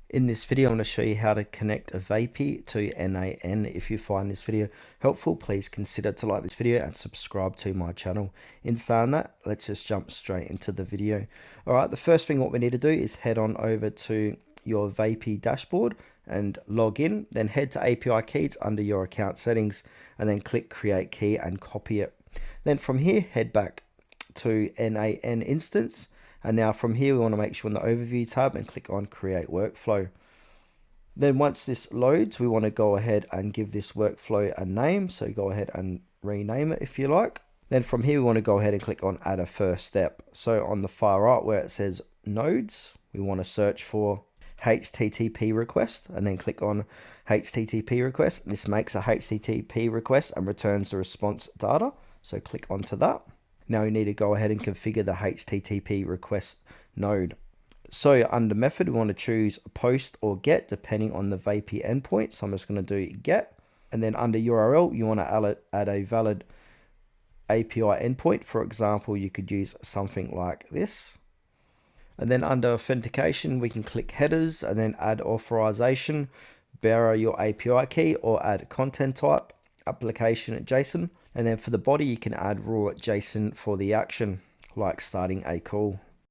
In this video, I'm going to show you how to connect a Vapi to N8N. If you find this video helpful, please consider to like this video and subscribe to my channel. In saying that, let's just jump straight into the video. All right, the first thing what we need to do is head on over to your Vapi dashboard and log in. Then head to API keys under your account settings and then click create key and copy it. Then from here, head back to N8N instance. And now from here, we want to make sure in the overview tab and click on create workflow. Then once this loads, we want to go ahead and give this workflow a name. So go ahead and rename it if you like. Then from here, we want to go ahead and click on add a first step. So on the far right where it says nodes, we want to search for HTTP request and then click on HTTP request. This makes a HTTP request and returns the response data. So click onto that. Now we need to go ahead and configure the HTTP request node. So under method, we want to choose post or get depending on the Vapi endpoint. So I'm just going to do get. And then under URL, you want to add a valid API endpoint. For example, you could use something like this. And then under authentication, we can click headers and then add authorization, bearer your API key, or add content type, application at JSON. And then for the body, you can add raw JSON for the action, like starting a call.